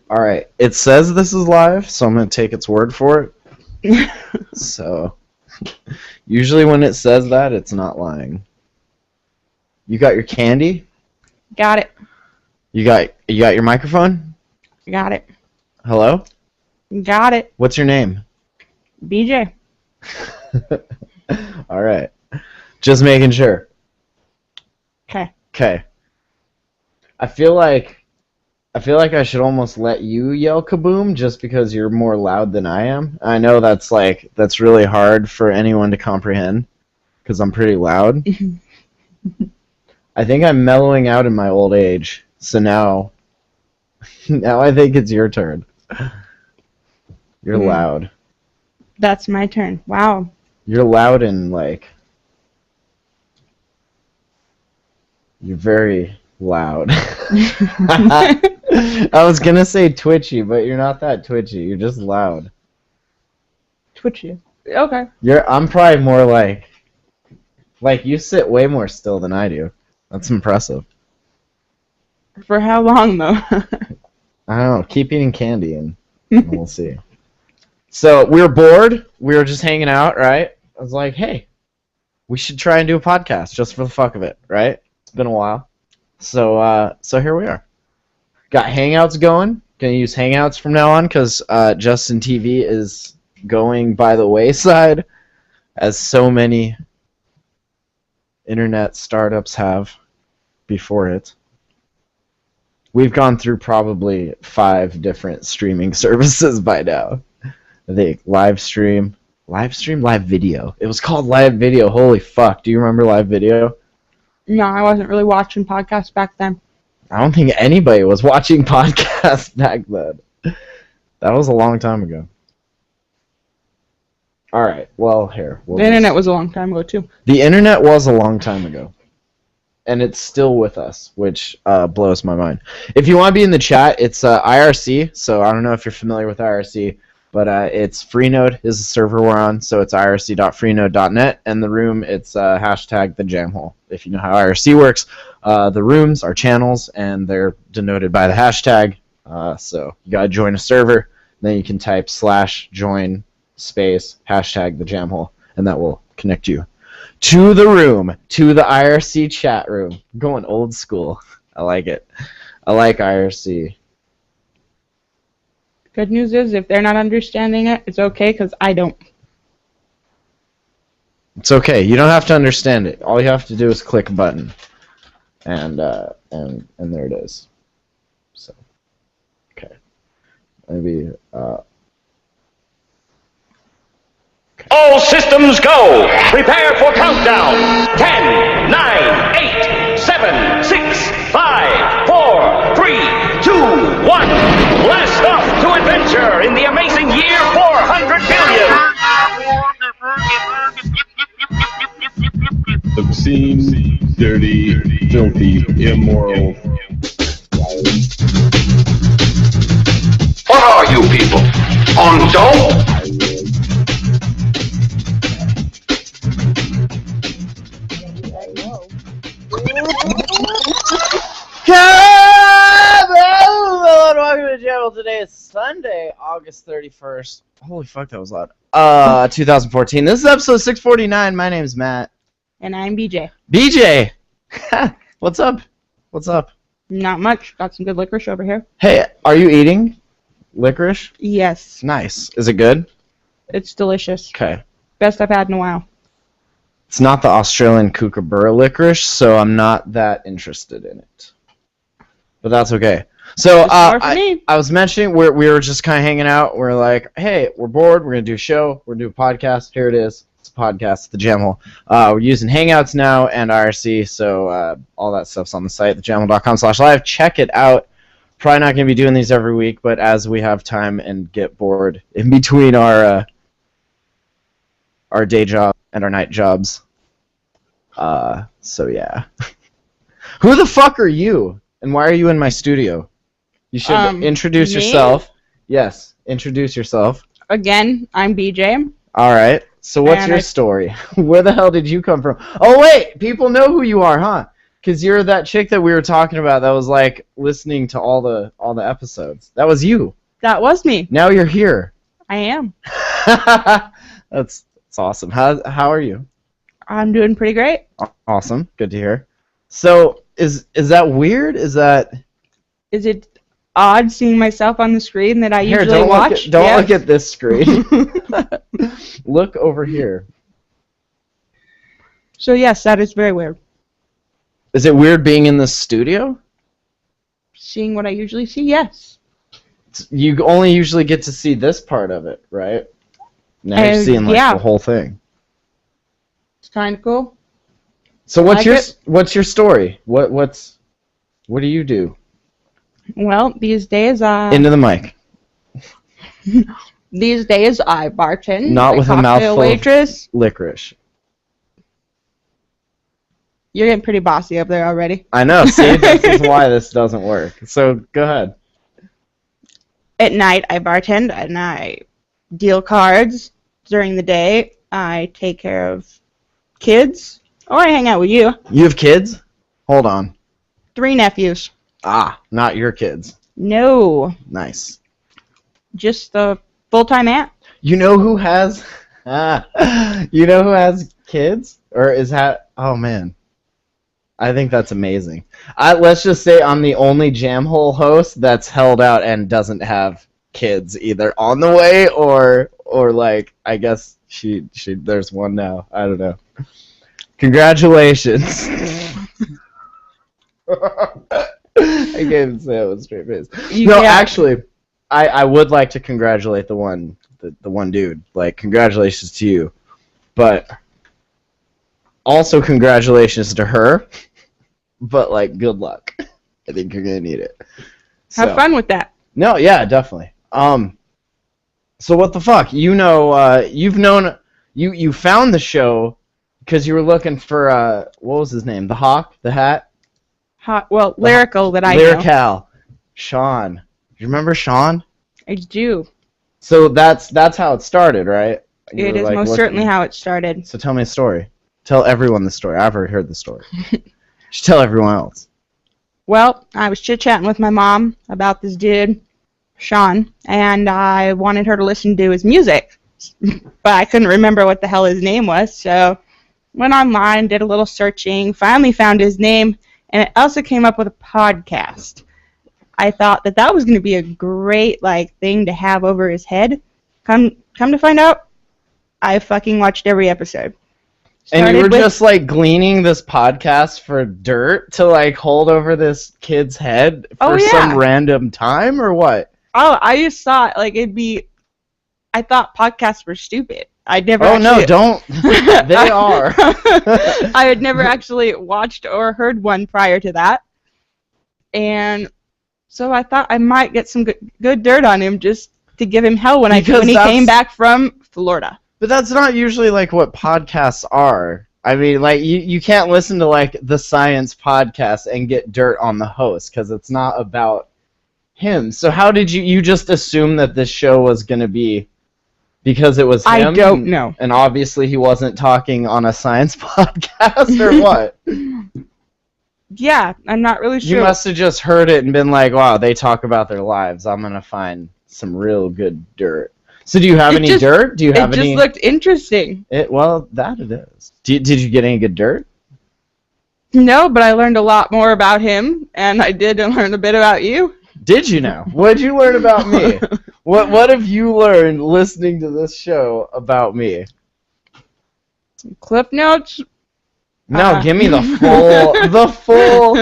Alright, it says this is live, so I'm going to take its word for it. So, usually when it says that, it's not lying. You got your candy? Got it. You got your microphone? Got it. Hello? Got it. What's your name? BJ. Alright. Just making sure. Okay. I feel like I should almost let you yell kaboom just because you're more loud than I am. I know that's really hard for anyone to comprehend because I'm pretty loud. I think I'm mellowing out in my old age. So now I think it's your turn. You're loud. That's my turn. Wow. You're loud and you're very loud. I was gonna say twitchy, but you're not that twitchy. You're just loud. Twitchy. Okay. I'm probably more like you sit way more still than I do. That's impressive. For how long though? I don't know. Keep eating candy and we'll see. So we were bored. We were just hanging out, right? I was like, hey, we should try and do a podcast just for the fuck of it, right? It's been a while. So here we are. Got Hangouts going. Gonna use Hangouts from now on because Justin TV is going by the wayside, as so many internet startups have before it. We've gone through probably 5 different streaming services by now. I think live video. It was called live video. Holy fuck! Do you remember live video? No, I wasn't really watching podcasts back then. I don't think anybody was watching podcasts back then. That was a long time ago. Alright, well, here. The internet was a long time ago, too. The internet was a long time ago. And it's still with us, which blows my mind. If you want to be in the chat, it's IRC, so I don't know if you're familiar with IRC, but it's Freenode is the server we're on, so it's irc.freenode.net, and the room, it's hashtag the Jamhole. If you know how IRC works, the rooms are channels, and they're denoted by the hashtag, so you gotta join a server, then you can type /join space hashtag the Jamhole, and that will connect you to the room, to the IRC chat room. I'm going old school. I like it. I like IRC. Good news is, if they're not understanding it, it's okay, because I don't. It's okay. You don't have to understand it. All you have to do is click a button, and there it is. So, okay. Maybe. Okay. All systems go. Prepare for countdown. 10, 9, 8, 7, 6, 5, 4, 3, 2, 1. Blast off to adventure in the amazing year 400 billion. Obscene, dirty, filthy, immoral. What are you people? On dope? Welcome to Jamhole. Today is Sunday, August 31st. Holy fuck, that was loud. 2014. This is episode 649. My name's Matt. And I'm BJ. BJ! What's up? What's up? Not much. Got some good licorice over here. Hey, are you eating licorice? Yes. Nice. Is it good? It's delicious. Okay. Best I've had in a while. It's not the Australian kookaburra licorice, so I'm not that interested in it. But that's okay. So I was mentioning we were just kind of hanging out. We're like, hey, we're bored. We're going to do a show. We're going to do a podcast. Here it is. It's a podcast, The Jamhole. We're using Hangouts now and IRC, so all that stuff's on the site, thejamhole.com/live. Check it out. Probably not going to be doing these every week, but as we have time and get bored in between our day job and our night jobs. So yeah. Who the fuck are you? And why are you in my studio? You should introduce yourself. Yes, introduce yourself. Again, I'm BJ. All right. So what's your story? Where the hell did you come from? Oh wait, people know who you are, huh? Because you're that chick that we were talking about that was like listening to all the episodes. That was you. That was me. Now you're here. I am. That's awesome. How are you? I'm doing pretty great. Awesome. Good to hear. So is that weird? Is it odd seeing myself on the screen that I here? usually watch? Don't look at this screen. Look over here. So yes, that is very weird. Is it weird being in the studio? Seeing what I usually see, yes. You only usually get to see this part of it, right? Now you're seeing like yeah. the whole thing. It's kind of cool. So what's Like your story? What do you do? Well, these days Into the mic. These days I bartend. Not I with a cocktail mouthful waitress. of licorice. You're getting pretty bossy up there already. I know. See, this is why this doesn't work. So go ahead. At night I bartend and I deal cards. During the day I take care of kids. Or I hang out with you. You have kids? Hold on. 3 nephews. Ah, not your kids. No. Nice. Just the full-time aunt. You know who has you know who has kids? Or oh man. I think that's amazing. Let's just say I'm the only Jamhole host that's held out and doesn't have kids either on the way or like I guess she there's one now. I don't know. Congratulations. I can't even say it with a straight face. Actually, I would like to congratulate the one dude. Like, congratulations to you. But also congratulations to her. But, like, good luck. I think you're going to need it. Have fun with that. No, yeah, definitely. So what the fuck? You know, you found the show because you were looking for, what was his name? The Hawk? The Hat? Lyrical that I know. Lyrical. Sean. Do you remember Sean? I do. So that's how it started, right? It is most certainly how it started. So tell me a story. Tell everyone the story. I've already heard the story. Just tell everyone else. Well, I was chit-chatting with my mom about this dude, Sean, and I wanted her to listen to his music, but I couldn't remember what the hell his name was, so went online, did a little searching, finally found his name, and it also came up with a podcast. I thought that was going to be a great thing to have over his head. Come to find out, I fucking watched every episode. And you were just gleaning this podcast for dirt to hold over this kid's head for some random time or what? Oh, I just thought I thought podcasts were stupid. I'd never. Oh no, don't. They are. I had never actually watched or heard one prior to that, and so I thought I might get some good dirt on him just to give him hell when he came back from Florida. But that's not usually what podcasts are. I mean, you can't listen to the science podcast and get dirt on the host because it's not about him. So how did you just assume that this show was going to be because it was him? I don't know. And obviously he wasn't talking on a science podcast or what? Yeah, I'm not really sure. You must have just heard it and been like, wow, they talk about their lives. I'm going to find some real good dirt. So do you have any dirt? Do you have any? It just looked interesting. Well, that it is. Did you get any good dirt? No, but I learned a lot more about him, and I did learn a bit about you. Did you now? What did you learn about me? What have you learned listening to this show about me? Some Cliff Notes. No, give me the full.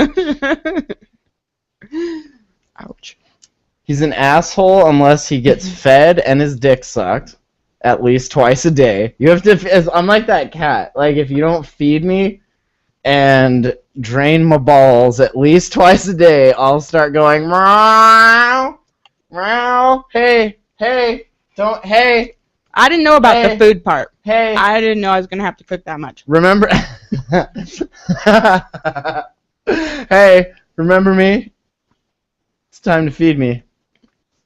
Ouch. He's an asshole unless he gets fed and his dick sucked at least twice a day. You have to. I'm like that cat. If you don't feed me and drain my balls at least twice a day, I'll start going meow, meow. Hey, don't. Hey. I didn't know about the food part. Hey. I didn't know I was gonna have to cook that much. Remember? Hey, remember me? It's time to feed me.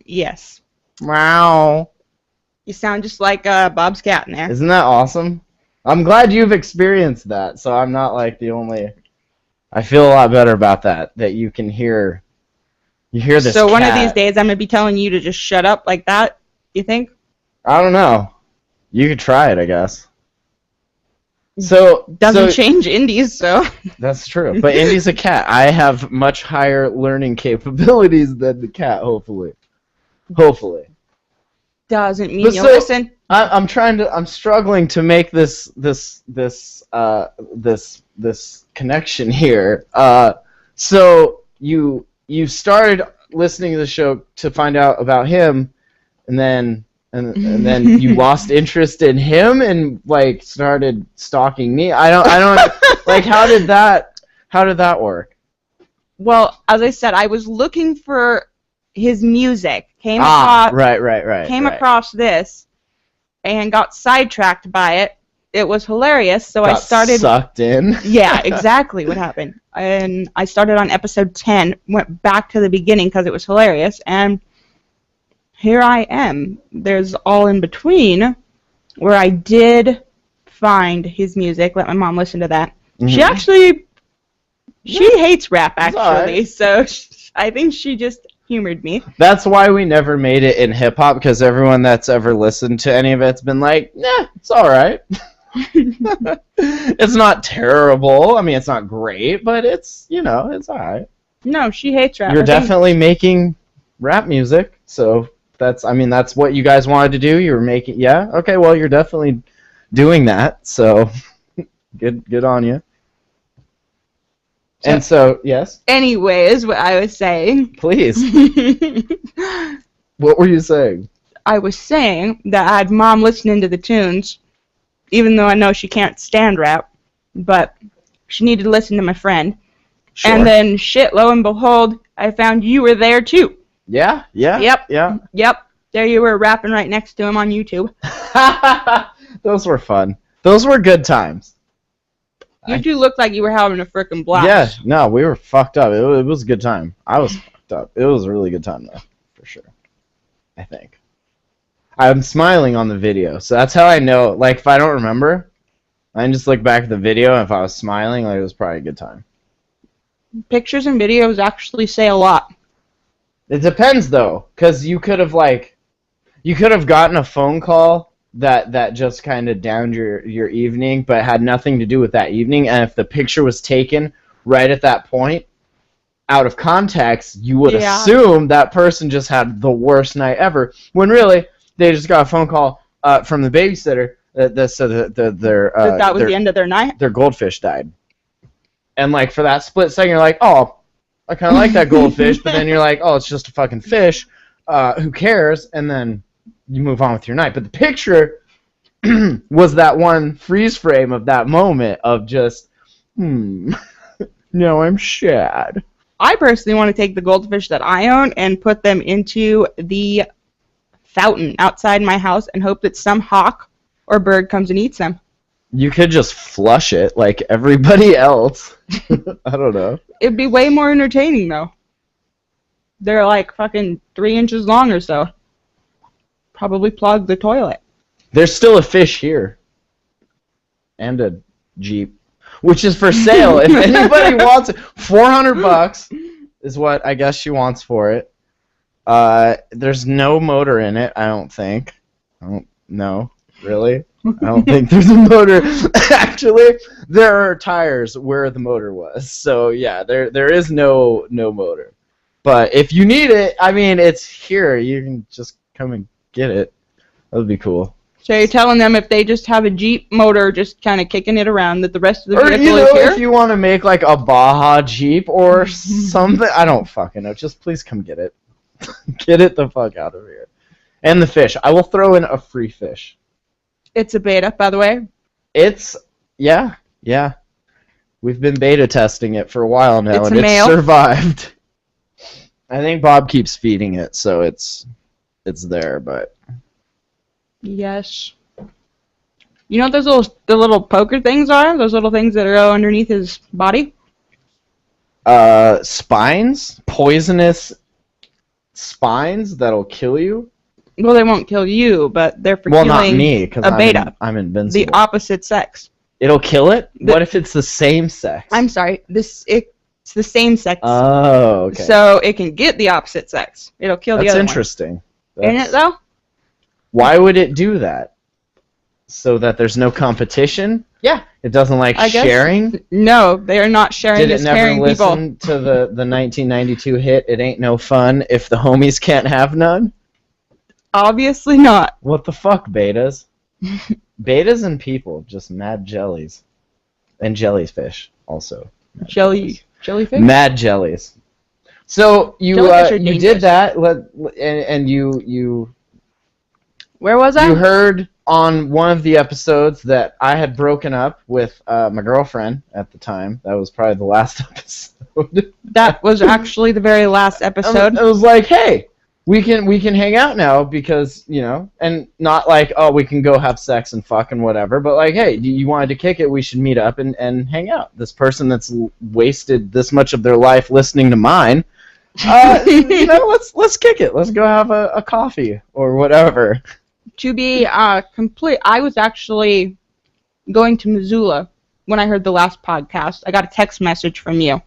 Yes. Meow. You sound just like Bob's cat in there. Isn't that awesome? I'm glad you've experienced that, so I'm not the only... I feel a lot better about that. That you can hear. You hear this. So one of cat. these days, I'm gonna be telling you to just shut up like that. You think? I don't know. You could try it, I guess. So Doesn't change Indy's, so. That's true. But Indy's a cat. I have much higher learning capabilities than the cat. Hopefully. Doesn't mean But you'll so- listen. I'm struggling to make this connection here. So you started listening to the show to find out about him, and then you lost interest in him and like started stalking me. I don't like how did that work? Well, as I said, I was looking for his music. Came across this and got sidetracked by it. It was hilarious, so I started sucked in. Yeah, exactly what happened. And I started on episode 10, went back to the beginning because it was hilarious, and here I am. There's all in between where I did find his music, let my mom listen to that. Mm-hmm. She hates rap, It's actually, so I think she just humored me. That's why we never made it in hip-hop, because everyone that's ever listened to any of it's been like, nah, it's alright. It's not terrible. I mean, it's not great, but it's, it's alright. No, she hates rap. You're definitely making rap music, so that's what you guys wanted to do. You were making, yeah? Okay, well, you're definitely doing that, so good on you. And so, yes? Anyways, what I was saying. Please. What were you saying? I was saying that I had mom listening to the tunes, even though I know she can't stand rap, but she needed to listen to my friend. Sure. And then, lo and behold, I found you were there too. Yeah. Yep. There you were rapping right next to him on YouTube. Those were fun. Those were good times. You two looked like you were having a frickin' blast. Yeah, no, we were fucked up. It was a good time. I was fucked up. It was a really good time, though, for sure. I think. I'm smiling on the video, so that's how I know. Like, if I don't remember, I can just look back at the video, and if I was smiling, like, it was probably a good time. Pictures and videos actually say a lot. It depends, though, because you could have gotten a phone call that just kind of downed your evening, but had nothing to do with that evening, and if the picture was taken right at that point, out of context, you would assume that person just had the worst night ever, when really, they just got a phone call from the babysitter that said that was the end of their night? Their goldfish died. And, like, for that split second, you're like, oh, I kind of like that goldfish, but then you're like, oh, it's just a fucking fish, who cares, and then you move on with your night. But the picture was that one freeze frame of that moment of just, no, I'm sad. I personally want to take the goldfish that I own and put them into the fountain outside my house and hope that some hawk or bird comes and eats them. You could just flush it like everybody else. I don't know. It'd be way more entertaining, though. They're like fucking 3 inches long or so. Probably plug the toilet. There's still a fish here. And a Jeep. Which is for sale. If anybody wants it. $400 is what I guess she wants for it. There's no motor in it, I don't think. I don't know. Really? I don't think there's a motor. Actually, there are tires where the motor was. So yeah, there is no motor. But if you need it, I mean, it's here. You can just come and get it. That would be cool. So you're telling them if they just have a Jeep motor just kind of kicking it around that the rest of the vehicle is here? If you want to make like a Baja Jeep or something, I don't fucking know. Just please come get it. Get it the fuck out of here. And the fish. I will throw in a free fish. It's a beta, by the way. Yeah. We've been beta testing it for a while now, and it's survived. I think Bob keeps feeding it, so it's there, but... Yes. You know what the little poker things are? Those little things that go underneath his body? Spines? Poisonous spines that'll kill you? Well, they won't kill you, but they're for killing not me, because a beta. I'm invincible. The opposite sex. It'll kill it? What if it's the same sex? I'm sorry. It's the same sex. Oh, okay. So it can get the opposite sex. It'll kill the That's other one. interesting. Isn't it, though? Why would it do that? So that there's no competition? Yeah. It doesn't like I guess. sharing? No, they are not sharing. Did it as never caring listen people. to the 1992 hit, It Ain't No Fun If the Homies Can't Have None? Obviously not. What the fuck, betas? Betas and people, just mad jellies. And jellyfish, also. Jellyfish? Mad jellies. So you Jellyfish are you dangerous. did that, and you Where was I? you heard on one of the episodes that I had broken up with my girlfriend at the time. That was probably the last episode. That was actually the very last episode. It was like, hey, we can hang out now because, you know, and not like, oh, we can go have sex and fuck and whatever, but like, hey, you wanted to kick it, we should meet up and hang out. This person that's wasted this much of their life listening to mine, you know, let's kick it. Let's go have a coffee or whatever. To be complete, I was actually going to Missoula when I heard the last podcast. I got a text message from you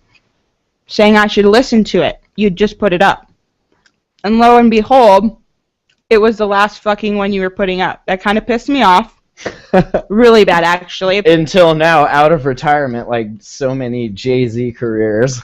saying I should listen to it. You'd just put it up. And lo and behold, it was the last fucking one you were putting up. That kind of pissed me off. Really bad, actually. Until now, out of retirement, like so many Jay-Z careers.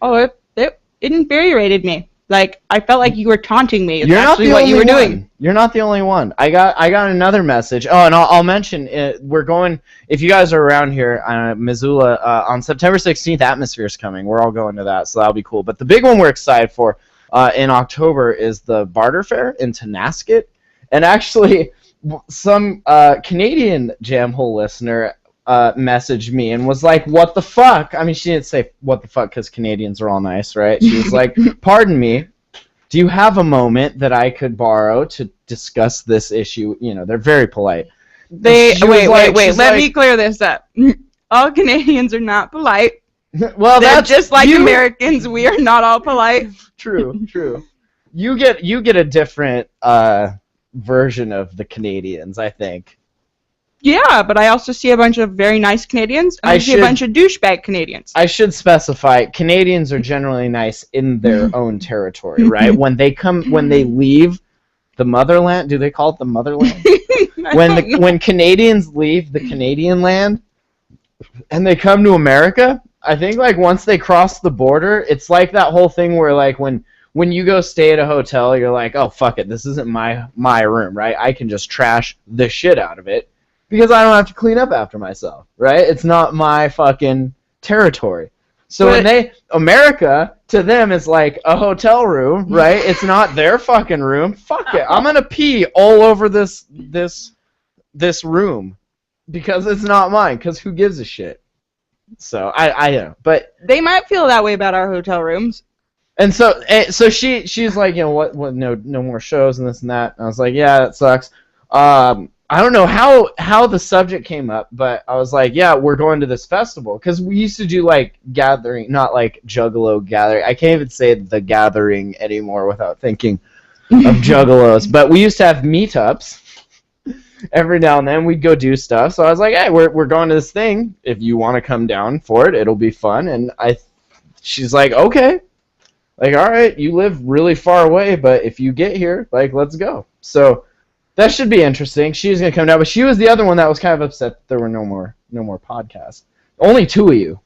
Oh, it infuriated me. Like, I felt like you were taunting me. It's You're not actually the what only you were one. doing. You're not the only one. I got another message. Oh, and I'll mention we're going. If you guys are around here, Missoula on September 16th, Atmosphere's coming. We're all going to that, so that'll be cool. But the big one we're excited for in October is the Barter Fair in Tonasket, and actually, some Canadian Jamhole listener messaged me and was like, what the fuck? I mean, she didn't say what the fuck because Canadians are all nice, right? She was like, pardon me, do you have a moment that I could borrow to discuss this issue? You know, they're very polite. Wait, she's let me clear this up. All Canadians are not polite. Well, They're that's just like Americans. We are not all polite. True. You get a different version of the Canadians, I think. Yeah, but I also see a bunch of very nice Canadians, and I see a bunch of douchebag Canadians. I should specify, Canadians are generally nice in their own territory, right? When they leave the motherland, do they call it the motherland? When Canadians leave the Canadian land and they come to America, I think like once they cross the border, it's like that whole thing where like when you go stay at a hotel, you're like, oh fuck it, this isn't my room, right? I can just trash the shit out of it. Because I don't have to clean up after myself, right? It's not my fucking territory. So America, to them, is like a hotel room, right? It's not their fucking room. Fuck it. I'm going to pee all over this room because it's not mine, because who gives a shit? So, I don't know. But they might feel that way about our hotel rooms. And so she's like, you know, what no more shows and this and that. And I was like, yeah, that sucks. I don't know how the subject came up, but I was like, yeah, we're going to this festival. Because we used to do, like, gathering, not like Juggalo gathering. I can't even say the gathering anymore without thinking of Juggalos. But we used to have meetups every now and then. We'd go do stuff. So I was like, hey, we're going to this thing. If you want to come down for it, it'll be fun. And she's like, okay. Like, all right, you live really far away, but if you get here, like, let's go. So that should be interesting. She's gonna come down, but she was the other one that was kind of upset that there were no more podcasts. Only two of you.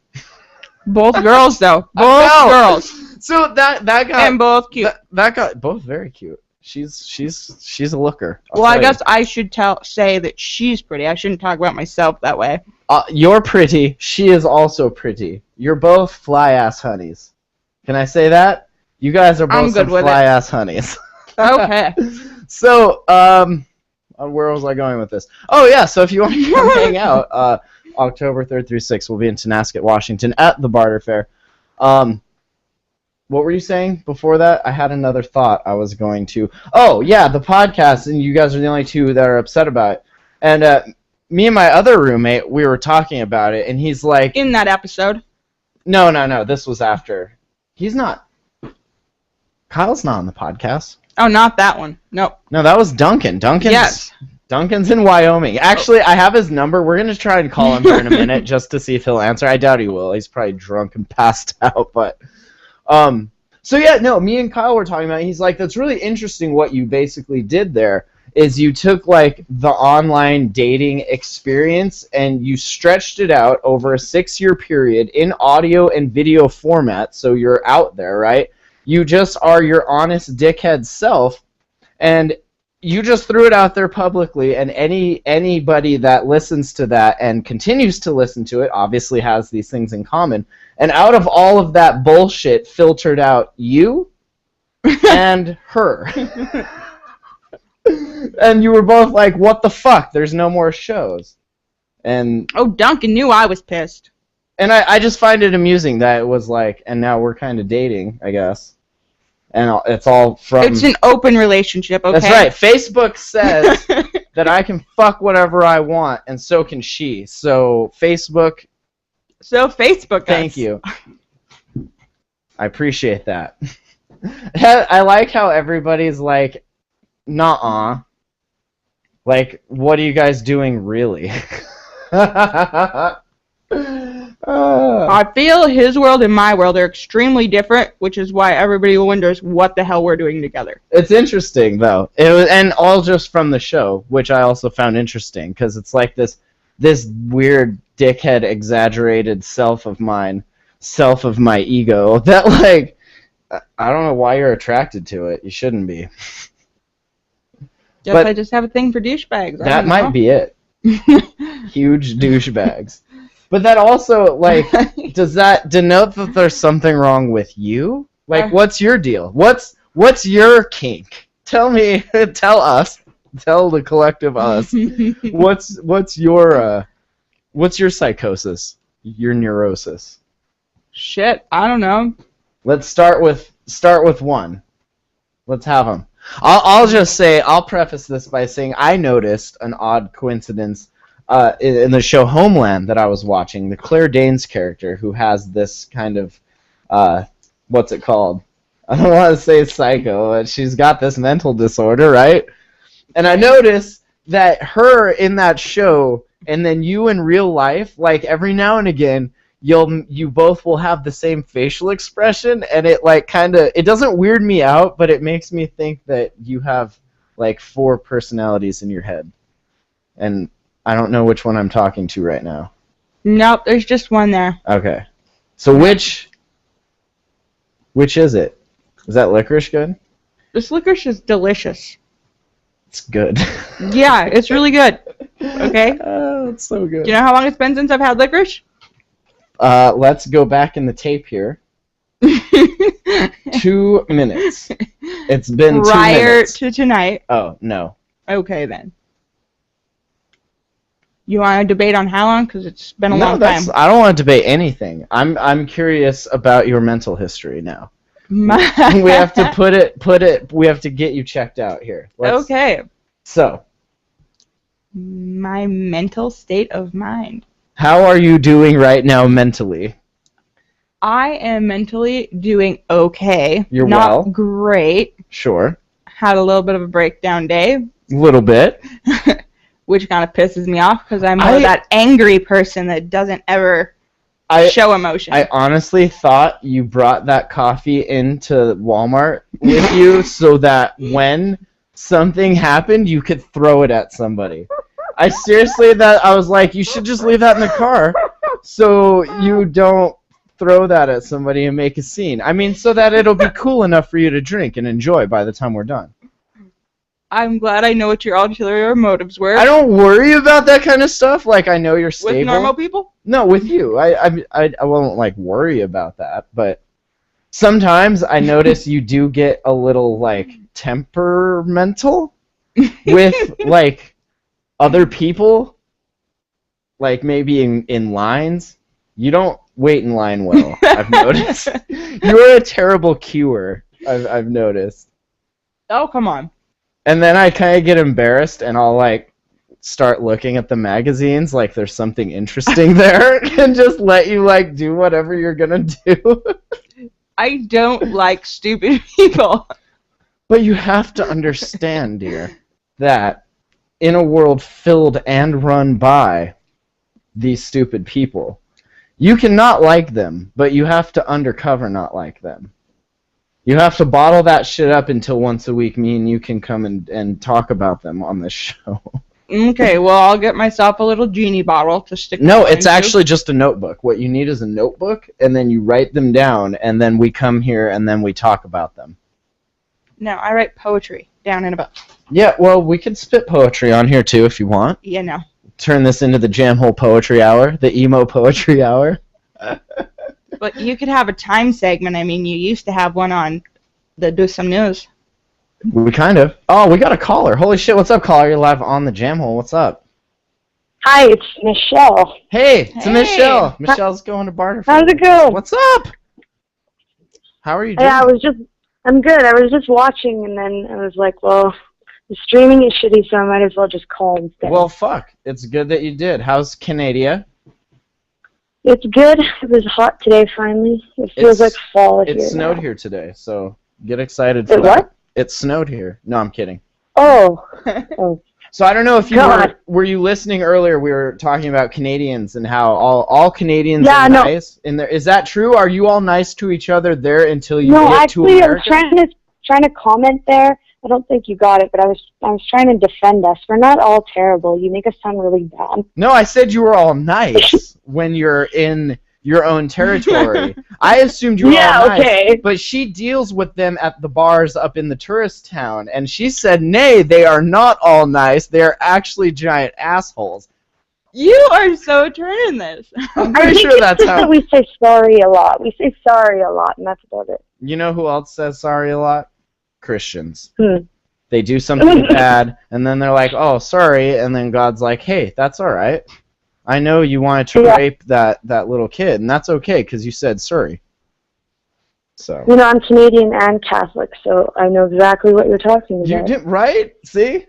Both girls, though. Both girls. So that guy and both cute. That guy, both very cute. She's a looker. Well, I guess I should say that she's pretty. I shouldn't talk about myself that way. You're pretty. She is also pretty. You're both fly ass honeys. Can I say that? You guys are both some fly ass honeys. Okay. So, where was I going with this? Oh, yeah, so if you want to come hang out, October 3rd through 6th, we'll be in Tonasket, Washington, at the Barter Fair. What were you saying before that? I had another thought I was going to... Oh, yeah, the podcast, and you guys are the only two that are upset about it. And me and my other roommate, we were talking about it, and he's like... In that episode? No, this was after. He's not... Kyle's not on the podcast. Oh, not that one. Nope. No, that was Duncan. Yes. Duncan's in Wyoming. Actually, I have his number. We're going to try and call him here in a minute just to see if he'll answer. I doubt he will. He's probably drunk and passed out. But, so yeah, no, me and Kyle were talking about it. He's like, that's really interesting what you basically did there is you took, like, the online dating experience and you stretched it out over a 6-year period in audio and video format, so you're out there, right? You just are your honest dickhead self, and you just threw it out there publicly, and anybody that listens to that and continues to listen to it obviously has these things in common. And out of all of that bullshit filtered out you and her. And you were both like, what the fuck? There's no more shows. And Oh, Duncan knew I was pissed. And I just find it amusing that it was like, and now we're kind of dating, I guess. And it's all from... It's an open relationship, okay? That's right. Facebook says that I can fuck whatever I want, and so can she. So, Facebook... Thank you. I appreciate that. I like how everybody's like, nuh-uh. Like, what are you guys doing really? I feel his world and my world are extremely different, which is why everybody wonders what the hell we're doing together. It's interesting, though. And all just from the show, which I also found interesting, because it's like this weird dickhead exaggerated self of my ego, that, like, I don't know why you're attracted to it. You shouldn't be. Guess I just have a thing for douchebags. That might be it. Huge douchebags. But that also, like, does that denote that there's something wrong with you? Like, what's your deal? What's your kink? Tell us, tell the collective us. What's your psychosis? Your neurosis? Shit, I don't know. Let's start with one. Let's have them. I'll just say, I'll preface this by saying I noticed an odd coincidence in the show Homeland that I was watching. The Claire Danes character, who has this kind of, what's it called? I don't want to say psycho, but she's got this mental disorder, right? And I noticed that her in that show, and then you in real life, like every now and again, you both will have the same facial expression, and it like kind of, it doesn't weird me out, but it makes me think that you have like 4 personalities in your head, and I don't know which one I'm talking to right now. Nope, there's just one there. Okay, so which is it? Is that licorice good? This licorice is delicious. It's good. Yeah, it's really good. Okay. Oh, it's so good. Do you know how long it's been since I've had licorice? Let's go back in the tape here. 2 minutes. It's been 2 Prior minutes. to tonight. Oh, no. Okay, then. You want to debate on how long? Because it's been a long time. I don't want to debate anything. I'm curious about your mental history now. We have to put it. We have to get you checked out here. Okay. So. My mental state of mind. How are you doing right now mentally? I am mentally doing okay. You're not well? Great. Sure. Had a little bit of a breakdown day. A little bit. Which kind of pisses me off because I'm more that angry person that doesn't ever show emotion. I honestly thought you brought that coffee into Walmart with you so that when something happened, you could throw it at somebody. I was like, you should just leave that in the car so you don't throw that at somebody and make a scene. I mean, so that it'll be cool enough for you to drink and enjoy by the time we're done. I'm glad I know what your ulterior motives were. I don't worry about that kind of stuff. Like, I know you're stable. With normal people? No, with you. I won't, like, worry about that. But sometimes I notice you do get a little, like, temperamental with, like, other people. Like, maybe in lines. You don't wait in line well, I've noticed. You're a terrible queuer, I've noticed. Oh, come on. And then I kind of get embarrassed, and I'll, like, start looking at the magazines like there's something interesting there, and just let you, like, do whatever you're gonna do. I don't like stupid people. But you have to understand, dear, that in a world filled and run by these stupid people. You cannot like them, but you have to undercover not like them. You have to bottle that shit up until once a week me and you can come and talk about them on this show. Okay, well, I'll get myself a little genie bottle to stick. No, it's actually just a notebook. What you need is a notebook, and then you write them down, and then we come here and then we talk about them. No, I write poetry down in a book. Yeah, well, we could spit poetry on here too if you want. Yeah, no. Turn this into the Jamhole Poetry Hour, the emo poetry hour. But you could have a time segment. I mean, you used to have one on the Do Some News. We kind of. Oh, we got a caller. Holy shit, what's up, caller? You're live on the Jamhole. What's up? Hi, it's Michelle. Hey, it's Hey. Michelle. Michelle's going to barter. How's it going? What's up? How are you doing? Yeah, I'm good. I was just watching, and then I was like, well, the streaming is shitty, so I might as well just call instead. Well, fuck. It's good that you did. How's Canada? It's good. It was hot today, finally. It feels like fall here. It snowed now. here today, so get excited for It that. what? It snowed here. No, I'm kidding. Oh. Oh. So I don't know if you God. were you listening earlier. We were talking about Canadians and how all Canadians Yeah, are no. nice. Is that true? Are you all nice to each other there until you No, get to actually, I was America? trying to comment there. I don't think you got it, but I was trying to defend us. We're not all terrible. You make us sound really bad. No, I said you were all nice when you're in your own territory. I assumed you were all nice. okay. But she deals with them at the bars up in the tourist town, and she said, nay, they are not all nice. They are actually giant assholes. You are so turning this. I'm I pretty think sure it's that's just how... that we say sorry a lot. We say sorry a lot, and that's about it. You know who else says sorry a lot? Christians. Hmm. They do something bad, and then they're like, oh, sorry, and then God's like, hey, that's all right. I know you wanted to Yeah. rape that little kid, and that's okay, because you said sorry. So... You know, I'm Canadian and Catholic, so I know exactly what you're talking You about. did right? See?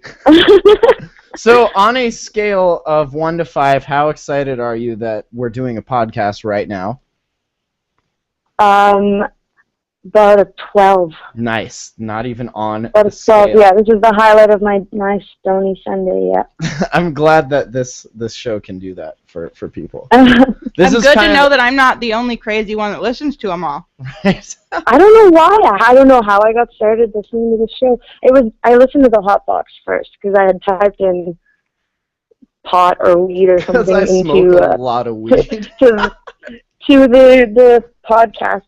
So, on a scale of 1 to 5, how excited are you that we're doing a podcast right now? About a 12. Nice. Not even on About the a 12. scale. Yeah, this is the highlight of my nice stony Sunday. Yeah. I'm glad that this show can do that for people. I This It's is good to kind know of, that I'm not the only crazy one that listens to them all. right? don't know why. I don't know how I got started listening to the show. I listened to the Hotbox first because I had typed in pot or weed or Because something I smoke into a lot of weed. to the podcast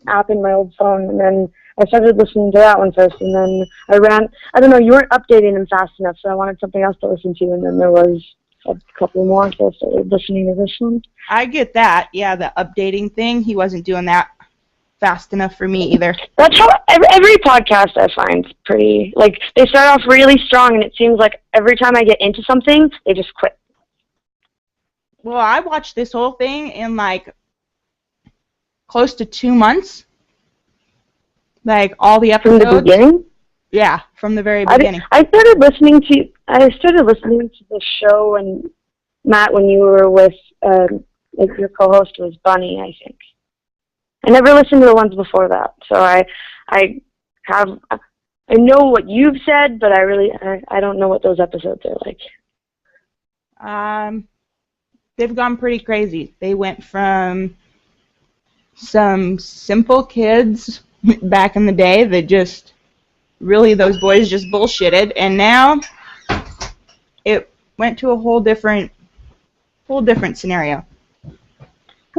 app in my old phone, and then I started listening to that one first, and then I don't know, you weren't updating them fast enough, so I wanted something else to listen to, and then there was a couple more, so I started listening to this one. I get that. Yeah, the updating thing, he wasn't doing that fast enough for me either. That's how every podcast I find is pretty, like, they start off really strong, and it seems like every time I get into something, they just quit. Well, I watched this whole thing in like close to 2 months. Like all the From episodes. the beginning? Yeah, from the very beginning. I started listening to the show, and Matt, when you were with, like, your co-host was Bunny, I think. I never listened to the ones before that, so I know what you've said, but I don't know what those episodes are like. They've gone pretty crazy. They went from some simple kids back in the day that just really those boys just bullshitted, and now it went to a whole different scenario.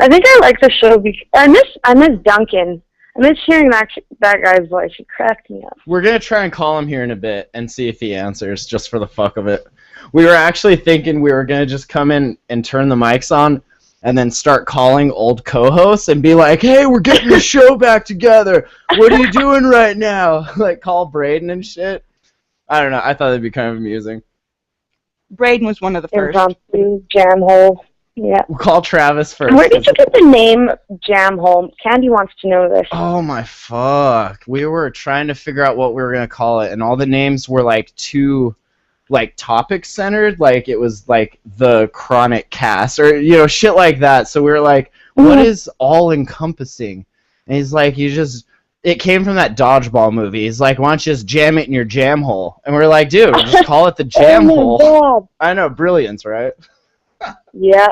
I think I like the show because I miss Duncan. I miss hearing that guy's voice. He cracked me up. We're going to try and call him here in a bit and see if he answers, just for the fuck of it. We were actually thinking we were going to just come in and turn the mics on and then start calling old co-hosts and be like, hey, we're getting the show back together. What are you doing right now? Like, call Braden and shit. I don't know. I thought that'd be kind of amusing. Braden was one of the first. Impromptu Jamhole. Yeah. We'll call Travis first. Where did you get the name Jamhole? Candy wants to know this. Oh my fuck. We were trying to figure out what we were going to call it, and all the names were like too like topic centered, like it was like the Chronic Cast or shit like that. So we were like, what is all encompassing? And he's like, you just it came from that dodgeball movie. He's like, why don't you just jam it in your jam hole? And we're like, dude, just call it the jam hole. God. I know, brilliance, right? Yeah.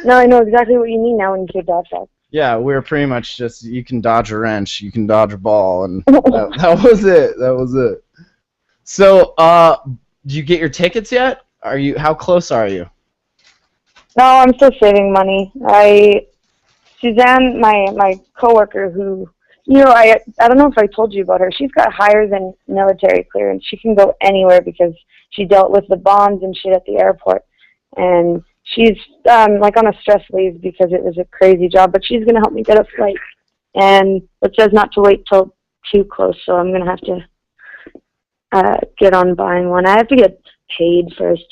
No, I know exactly what you mean now when you say dodge that. Yeah, we were pretty much just, you can dodge a wrench, you can dodge a ball, and that was it. That was it. So, did you get your tickets yet? How close are you? No, I'm still saving money. Suzanne, my coworker, who, I don't know if I told you about her. She's got higher than military clearance. She can go anywhere because she dealt with the bombs and shit at the airport. And she's like on a stress leave because it was a crazy job. But she's gonna help me get a flight, and it says not to wait till too close. So I'm gonna have to get on buying one. I have to get paid first.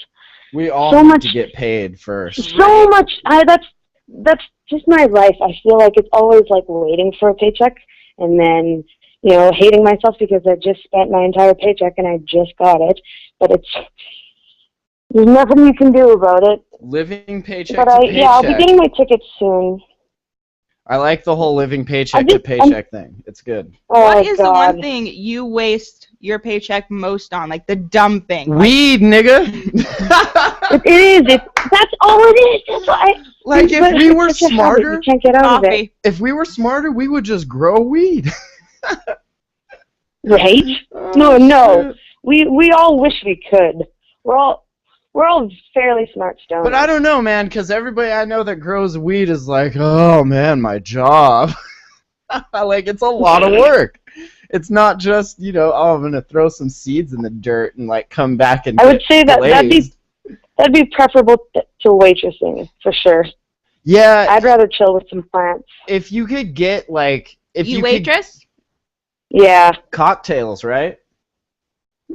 We all need to get paid first. So much. That's just my life. I feel like it's always like waiting for a paycheck, and then hating myself because I just spent my entire paycheck and I just got it. But there's nothing you can do about it. Living paycheck but to paycheck. Yeah, I'll be getting my tickets soon. I like the whole living paycheck to paycheck thing. It's good. What is the one thing you waste your paycheck most on? Like the dumb thing. Weed, nigga. It is. That's all it is. That's why. Like if we were smarter, you can't get out of it. If we were smarter, we would just grow weed. Right? Oh, no. Shit. We all wish we could. We're all fairly smart stoners. But I don't know, man, because everybody I know that grows weed is like, oh man, my job. Like it's a lot of work. It's not just I'm gonna throw some seeds in the dirt and like come back and. I would say that'd be preferable to waitressing for sure. Yeah. I'd rather chill with some plants. If you could get if you waitress. Yeah. Cocktails, right?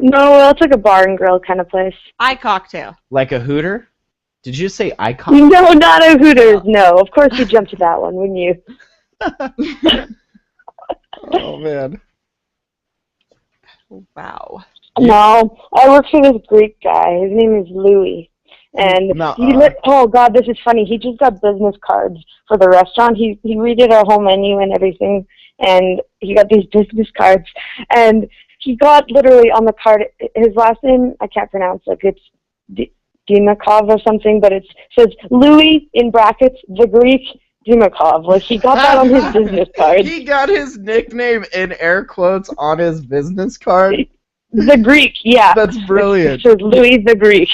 No, it's like a bar and grill kind of place. iCocktail. Like a Hooter? Did you say iCocktail? No, not a Hooters. No, of course you jumped to that one, wouldn't you? Oh man. Wow. No, I work for this Greek guy. His name is Louis. And oh god, this is funny. He just got business cards for the restaurant. He redid our whole menu and everything, and he got these business cards. And he got literally on the card his last name. I can't pronounce it. It's Dimakov or something, but it says Louis in brackets the Greek Dimakov. Like he got that on his business card. He got his nickname in air quotes on his business card. The Greek, yeah. That's brilliant. It says Louis the Greek.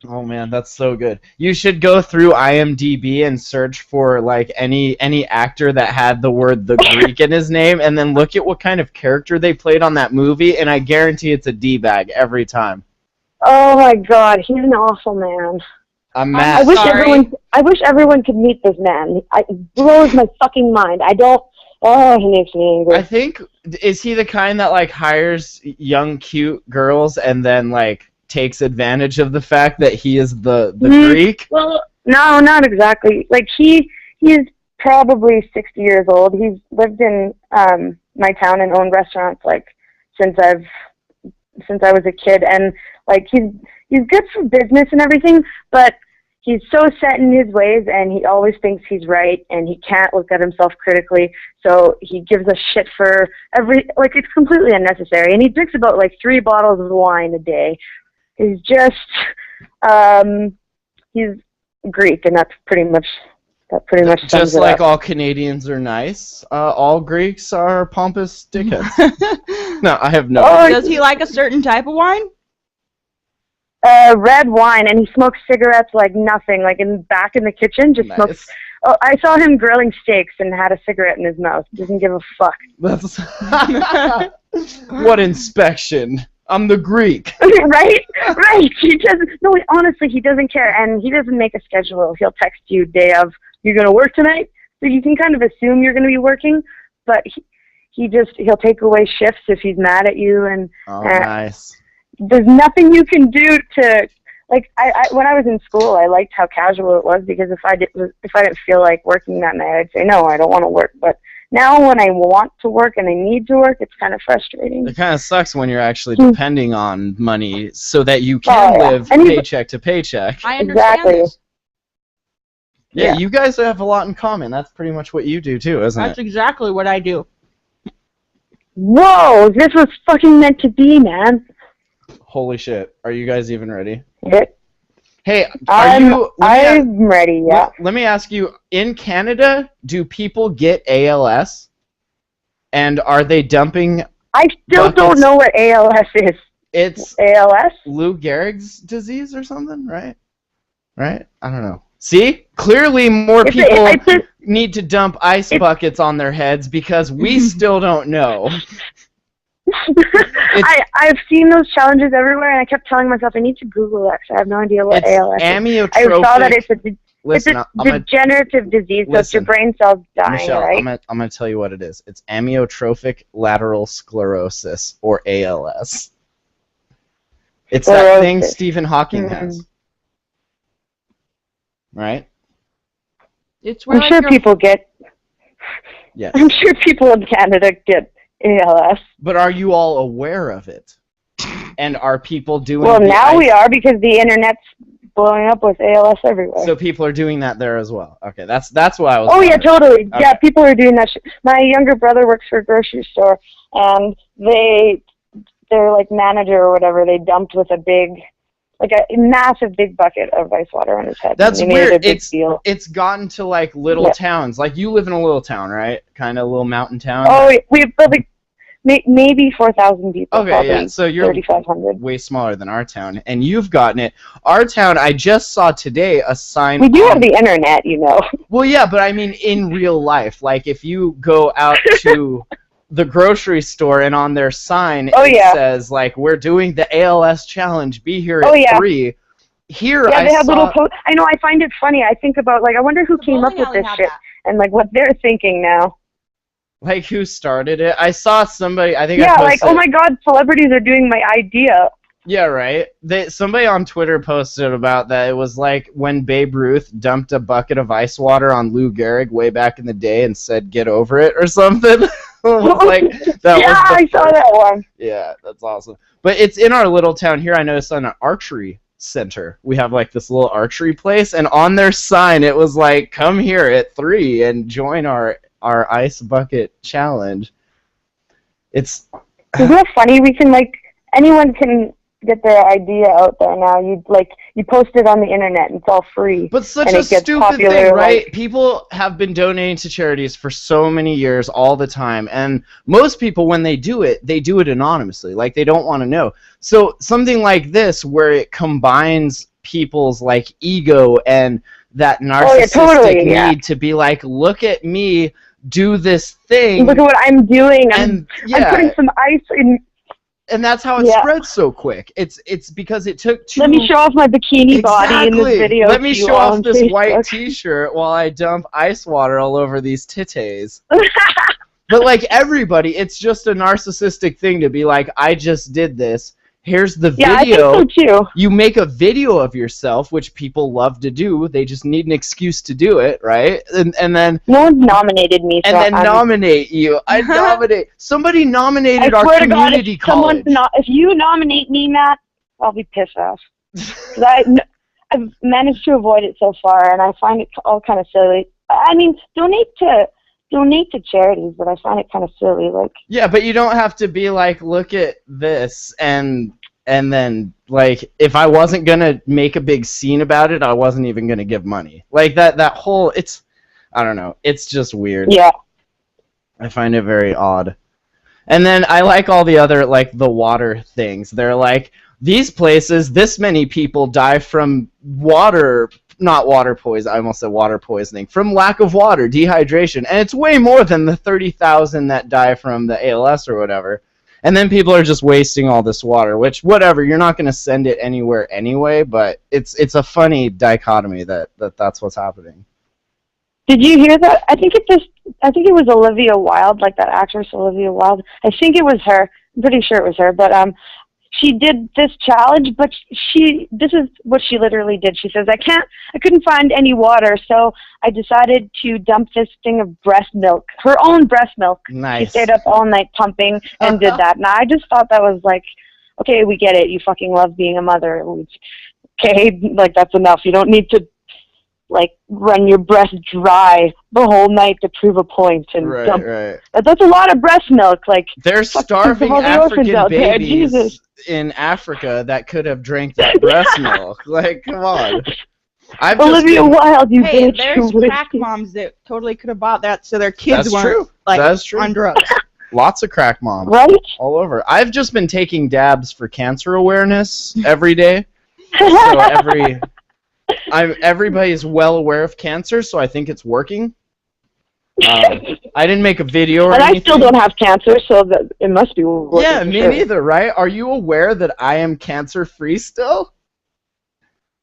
Oh man, that's so good. You should go through IMDb and search for like any actor that had the word the Greek in his name, and then look at what kind of character they played on that movie, and I guarantee it's a D-bag every time. Oh my god, he's an awful man. I'm mad. I wish everyone could meet this man. It blows my fucking mind. He makes me angry. I think, is he the kind that like hires young cute girls and then like takes advantage of the fact that he is the Greek? Well, no, not exactly. Like he's probably 60 years old. He's lived in my town and owned restaurants like since I was a kid, and like he's good for business and everything, but he's so set in his ways, and he always thinks he's right, and he can't look at himself critically, so he gives a shit for it's completely unnecessary, and he drinks about like 3 bottles of wine a day. He's just, he's Greek, and that pretty much sums just it like up. all Canadians are nice, all Greeks are pompous dickheads. No, I have no idea. Does he like a certain type of wine? Red wine, and he smokes cigarettes like nothing, like back in the kitchen, just smokes. Oh, I saw him grilling steaks and had a cigarette in his mouth. Doesn't give a fuck. That's what inspection? I'm the Greek. Right. He doesn't. No, honestly, he doesn't care, and he doesn't make a schedule. He'll text you day of, "You're gonna work tonight," so you can kind of assume you're gonna be working, but he'll take away shifts if he's mad at you, and nice. There's nothing you can do to, like, I when I was in school, I liked how casual it was, because if I didn't feel like working that night, I'd say, no, I don't want to work. But now when I want to work and I need to work, it's kind of frustrating. It kind of sucks when you're actually depending on money so that you can live paycheck to paycheck. I understand exactly. this. Yeah, you guys have a lot in common. That's pretty much what you do too, isn't it? That's exactly what I do. Whoa, this was fucking meant to be, man. Holy shit. Are you guys even ready? Yeah. Hey, I'm ready, yeah. Let me ask you, in Canada, do people get ALS? And are they dumping I still don't know what ALS is. It's ALS? Lou Gehrig's disease or something, right? Right? I don't know. See? Clearly more people need to dump ice buckets on their heads because we still don't know. I've seen those challenges everywhere, and I kept telling myself I need to Google that because I have no idea what ALS is. Amyotrophic. I saw that it's a degenerative disease, so it's your brain cells dying, Michelle, right? I'm going to tell you what it is. It's amyotrophic lateral sclerosis, or ALS. It's that thing Stephen Hawking has. Right? It's where I'm sure people get... Yes. I'm sure people in Canada get ALS. But are you all aware of it? And are people doing... Well, now we are because the internet's blowing up with ALS everywhere. So people are doing that there as well. Okay, that's what I was... Oh, yeah, totally. Okay. Yeah, people are doing that shit. My younger brother works for a grocery store, and they're like manager or whatever, they dumped with a big... like a massive big bucket of ice water on his head. That's weird. It's gotten to like little towns. Like you live in a little town, right? Kind of a little mountain town. Oh, we have like maybe 4,000 people. Okay, yeah. So you're 3,500. Way smaller than our town, and you've gotten it. Our town, I just saw today a sign. We do have the internet, you know. Well, yeah, but I mean in real life. Like if you go out to the grocery store and on their sign it says like we're doing the ALS challenge, be here at 3. Here they have little I know, I find it funny. I think about like I wonder who came up with this shit and like what they're thinking now. Like who started it? I saw somebody, I think like oh my god, celebrities are doing my idea. Yeah, right. Somebody on Twitter posted about that. It was like when Babe Ruth dumped a bucket of ice water on Lou Gehrig way back in the day and said, "Get over it" or something. Like that I saw that one. Yeah, that's awesome. But it's in our little town here. I noticed on an archery center, we have like this little archery place, and on their sign it was like, "Come here at 3 and join our ice bucket challenge." Isn't it funny? We can like anyone can get their idea out there now. You post it on the internet and it's all free. But such a stupid thing, right? People have been donating to charities for so many years, all the time, and most people when they do it anonymously, like they don't want to know. So something like this where it combines people's like ego and that narcissistic need to be like, look at me do this thing. Look at what I'm doing. I'm putting some ice in. And that's how it spread so quick. It's because it took two... Let me show off my bikini body in this video. Let me show off this white t-shirt while I dump ice water all over these titties. But like everybody, it's just a narcissistic thing to be like, I just did this. Here's the video. I think so too. You make a video of yourself, which people love to do. They just need an excuse to do it, right? And then no one nominated me. And then nominate you. I nominate. Somebody nominated our community college. If you nominate me, Matt, I'll be pissed off. I've managed to avoid it so far, and I find it all kind of silly. I mean, donate to charities, but I find it kind of silly. Like, yeah, but you don't have to be like, look at this, and then like, if I wasn't gonna make a big scene about it, I wasn't even gonna give money. Like that whole, I don't know, it's just weird. Yeah, I find it very odd. And then I like all the other like the water things. They're like, these places, this many people die from not water poison, I almost said water poisoning, from lack of water, dehydration, and it's way more than the 30,000 that die from the ALS or whatever. And then people are just wasting all this water, which, whatever, you're not going to send it anywhere anyway, but it's a funny dichotomy that's what's happening. Did you hear that? I think it was Olivia Wilde, like that actress Olivia Wilde. I think it was her. I'm pretty sure it was her, but she did this challenge, but this is what she literally did. She says, I couldn't find any water, so I decided to dump this thing of breast milk, her own breast milk. Nice. She stayed up all night pumping and did that. And I just thought that was like, okay, we get it. You fucking love being a mother. Okay, like that's enough. You don't need to like run your breast dry the whole night to prove a point and dump. Right. That's a lot of breast milk. Like, They're starving all the orphans African out there, babies Jesus. in Africa that could have drank that breast milk. Like, come on. Olivia Wilde, you Hey, bitch. there's you crack moms that totally could have bought that so their kids That's weren't true. like That's true. on drugs. Lots of crack moms. Right? All over. I've just been taking dabs for cancer awareness every day. So everybody's well aware of cancer, so I think it's working. I didn't make a video or and anything. I still don't have cancer, so that it must be working. Yeah, for me sure. neither, right? Are you aware that I am cancer-free still?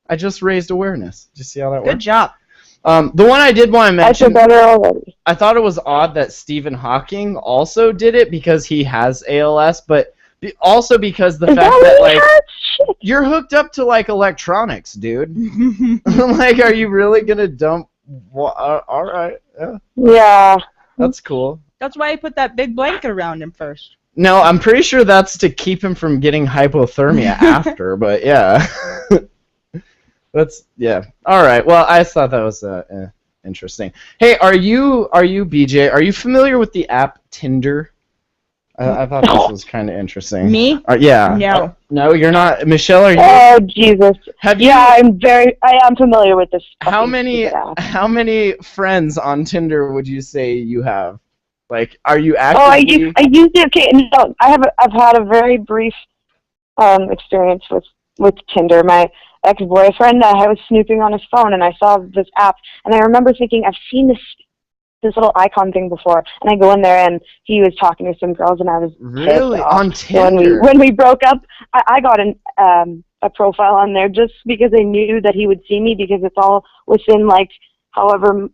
I just raised awareness. Did you see how that worked? Good job. The one I did want to I feel mention, better already. I thought it was odd that Stephen Hawking also did it because he has ALS, but also because the Is fact that that, what he like, has? Shit. you're hooked up to, like, electronics, dude. Like, are you really going to dump... all right, yeah, Yeah. that's cool. That's why he put that big blanket around him first. No, I'm pretty sure that's to keep him from getting hypothermia after, but yeah. Yeah. All right. Well, I thought that was interesting. Hey, are you BJ? Are you familiar with the app Tinder? I thought this was kind of interesting. Me? Yeah. No. No, you're not. Michelle, are you? Oh, Jesus. Have you? Yeah, I am familiar with this. How fucking many stupid app. how many friends on Tinder would you say you have? Like, are you Oh, actively? I used it. Okay, no, I've had a very brief experience with Tinder. My ex-boyfriend, I was snooping on his phone and I saw this app, and I remember thinking, I've seen this little icon thing before, and I go in there and he was talking to some girls, and I was Really? pissed off. On Tinder? When we broke up, I got a profile on there just because I knew that he would see me, because it's all within like however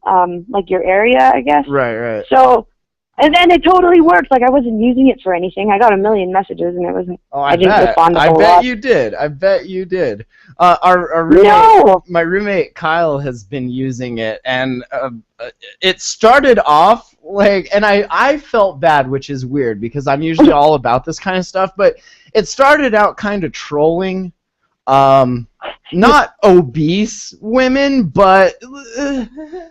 like your area, I guess. Right. So, and then it totally worked. Like, I wasn't using it for anything. I got a million messages, and it wasn't. Oh, I didn't respond a I whole bet lot. you did. I bet you did. Our roommate, No. my roommate Kyle has been using it, and it started off like, and I felt bad, which is weird because I'm usually all about this kind of stuff, but it started out kind of trolling. Not obese women, but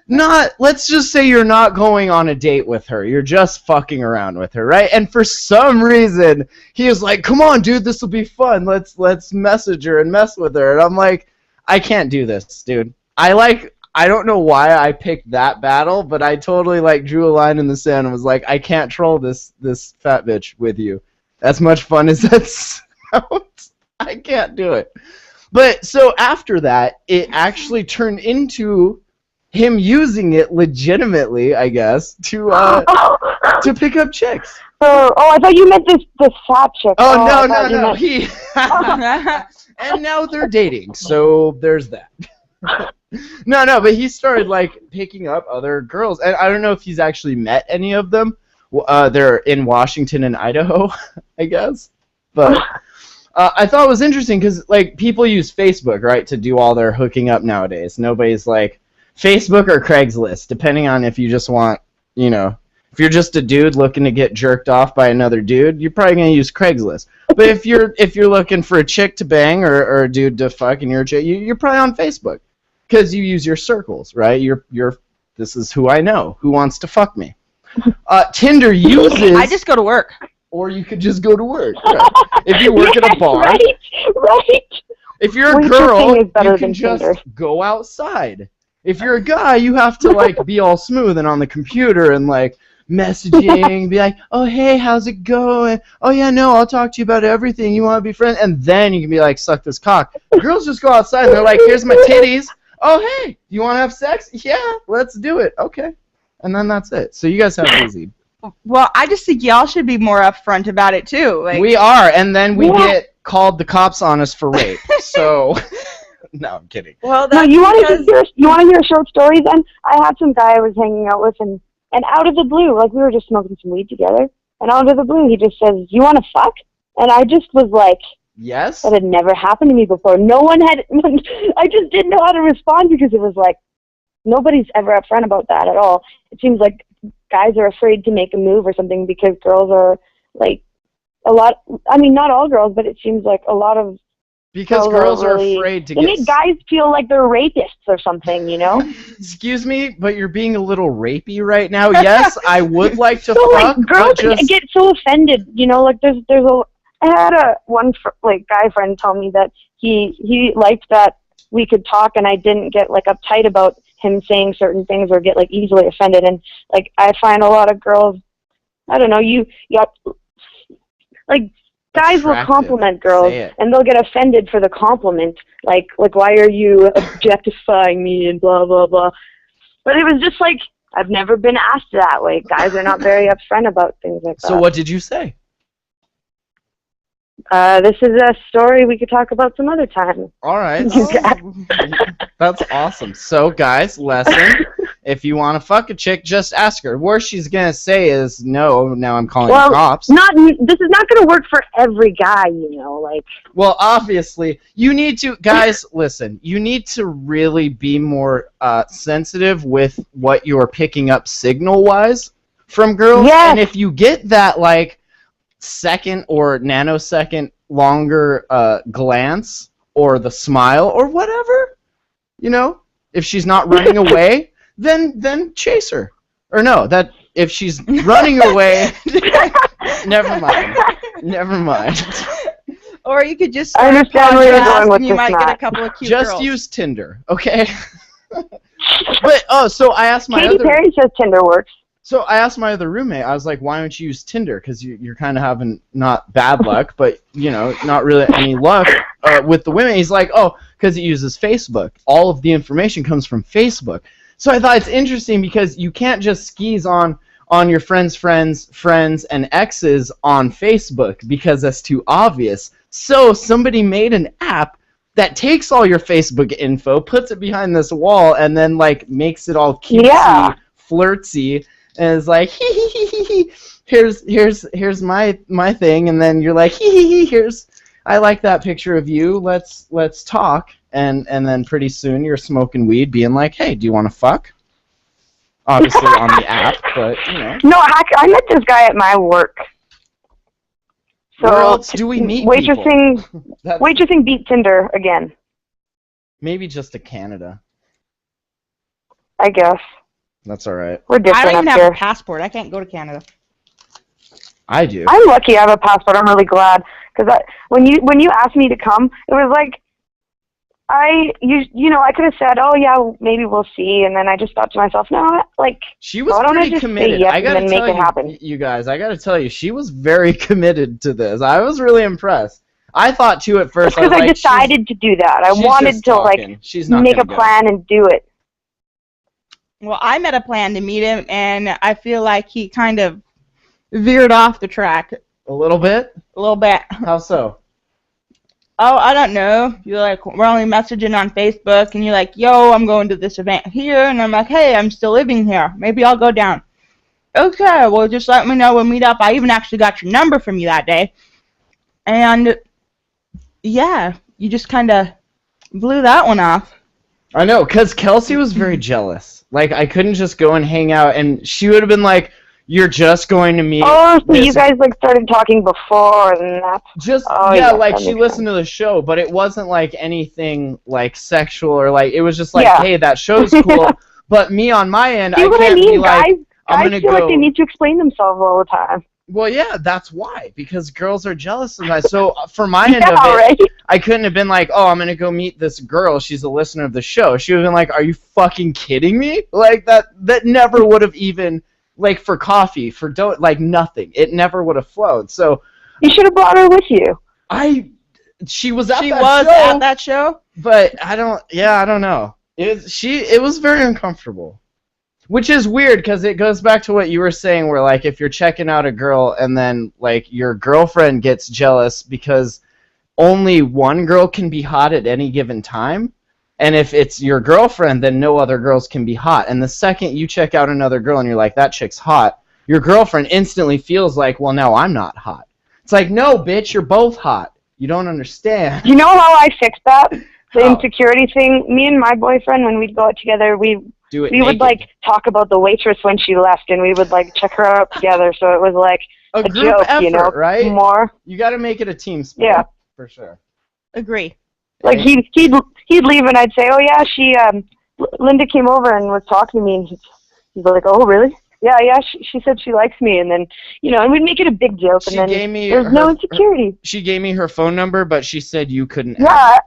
not, let's just say you're not going on a date with her. You're just fucking around with her, right? And for some reason, he was like, come on, dude, this will be fun. Let's message her and mess with her. And I'm like, I can't do this, dude. I don't know why I picked that battle, but I totally, like, drew a line in the sand and was like, I can't troll this fat bitch with you. As much fun as that sounds, I can't do it. But so after that, it actually turned into him using it legitimately, I guess, to pick up chicks. Oh, I thought you meant this fat chick. Oh, I no. thought you meant- He and now they're dating, so there's that. No, but he started, like, picking up other girls, and I don't know if he's actually met any of them. They're in Washington and Idaho, I guess, but. I thought it was interesting because, like, people use Facebook, right, to do all their hooking up nowadays. Nobody's like Facebook or Craigslist, depending on if you just want, you know, if you're just a dude looking to get jerked off by another dude, you're probably gonna use Craigslist. But if you're looking for a chick to bang or a dude to fuck and you're a chick, you're probably on Facebook because you use your circles, right? You're this is who I know, who wants to fuck me. Tinder uses. I just go to work. Or you could just go to work. Right? If you work at a bar. Right. If you're a Waitressing girl, is better you can than just Tinder. go outside. If you're a guy, you have to, like, be all smooth and on the computer and, like, messaging, be like, oh, hey, how's it going? Oh, yeah, no, I'll talk to you about everything. You want to be friends? And then you can be like, suck this cock. Girls just go outside and they're like, here's my titties. Oh, hey, you want to have sex? Yeah, let's do it. Okay. And then that's it. So you guys have it easy. Well, I just think y'all should be more upfront about it too. Like, We are, and then we get called the cops on us for rape. So, no, I'm kidding. well, No, that's you want because- to hear a short story then? I had some guy I was hanging out with, and out of the blue, like, we were just smoking some weed together, and out of the blue, he just says, you want to fuck? And I just was like, Yes? that had never happened to me before. No one had, I just didn't know how to respond because it was like, nobody's ever upfront about that at all. It seems like guys are afraid to make a move or something because girls are, like, a lot, I mean, not all girls, but it seems like a lot of Because girls are afraid to They make guys feel like they're rapists or something, you know? Excuse me, but you're being a little rapey right now. Yes, I would like to So fuck, like girls but just... get so offended, you know, like there's I had one guy friend tell me that he liked that we could talk and I didn't get like uptight about him saying certain things or get like easily offended, and like I find a lot of girls, I don't know, you like guys will compliment girls and they'll get offended for the compliment, like why are you objectifying me and blah blah blah. But it was just like, I've never been asked that way. Guys are not very upfront about things like that. So what did you say? This is a story we could talk about some other time. All right. That's awesome. So, guys, lesson. If you want to fuck a chick, just ask her. Worst she's going to say is, no, now I'm calling the cops. This is not going to work for every guy, you know. Like. Well, obviously, you need to, guys, listen, you need to really be more sensitive with what you're picking up signal-wise from girls. Yes. And if you get that, like, second or nanosecond longer glance or the smile or whatever, you know, if she's not running away, then chase her. Or no, that if she's running away, never mind. Or you could just I understand where you're going with and this. You might get a couple of cute just girls. use Tinder, okay? But so I asked my Katy Perry says Tinder works. So I asked my other roommate, I was like, why don't you use Tinder? Because you're kind of having not bad luck, but, you know, not really any luck with the women. He's like, oh, because it uses Facebook. All of the information comes from Facebook. So I thought it's interesting because you can't just skis on your friends' and exes on Facebook because that's too obvious. So somebody made an app that takes all your Facebook info, puts it behind this wall, and then, like, makes it all cutesy, flirtsy, and it's like, here's my thing, and then you're like, here's, I like that picture of you, let's talk, and then pretty soon you're smoking weed, being like, hey, do you want to fuck? Obviously on the app, but, you know. No, I met this guy at my work. So where else do we meet waitressing beat Tinder again. Maybe just to Canada. I guess. That's all right. We're different. I don't even up have here. a passport. I can't go to Canada. I do. I'm lucky I have a passport. I'm really glad because when you asked me to come, it was like you know, I could have said, oh yeah, maybe we'll see, and then I just thought to myself, no, like she was pretty committed. Yes I gotta tell you guys, I gotta tell you, she was very committed to this. I was really impressed. I thought too at first. Because I decided to do that. I wanted to like make a plan and do it. Well, I made a plan to meet him, and I feel like he kind of veered off the track. A little bit? A little bit. How so? Oh, I don't know. You're like, we're only messaging on Facebook, and you're like, yo, I'm going to this event here, and I'm like, hey, I'm still living here. Maybe I'll go down. Okay, well, just let me know. We'll meet up. I even actually got your number from you that day. And, yeah, you just kind of blew that one off. I know, because Kelsey was very jealous. Like, I couldn't just go and hang out, and she would have been like, you're just going to meet... Oh, so you guys, like, started talking before and that... Just, yeah, like, she listened to the show, but it wasn't, like, anything, like, sexual or, like, it was just like, hey, that show's cool, but me on my end, I can't be like, I'm going to go... Guys feel like they need to explain themselves all the time. Well, yeah, that's why, because girls are jealous sometimes. So, for my end of it, I couldn't have been like, oh, I'm going to go meet this girl. She's a listener of the show. She would have been like, are you fucking kidding me? Like, that never would have even, like, for coffee, for like, nothing. It never would have flowed. So, you should have brought her with you. She was at that show? But I don't know. It was very uncomfortable. Which is weird, because it goes back to what you were saying, where, like, if you're checking out a girl and then, like, your girlfriend gets jealous because only one girl can be hot at any given time, and if it's your girlfriend, then no other girls can be hot. And the second you check out another girl and you're like, that chick's hot, your girlfriend instantly feels like, well, no, I'm not hot. It's like, no, bitch, you're both hot. You don't understand. You know how I fixed that? The insecurity thing? Me and my boyfriend, when we'd go out together, we would, like, talk about the waitress when she left, and we would, like, check her out together, so it was, like, a group joke, effort, you know? Right? More. You got to make it a team sport. Yeah. For sure. Agree. Like he'd leave and I'd say, oh yeah, Linda came over and was talking to me, and he'd be like, oh really? Yeah, she said she likes me, and then and we'd make it a big joke, and then there's no insecurity. She gave me her phone number, but she said you couldn't. Yeah,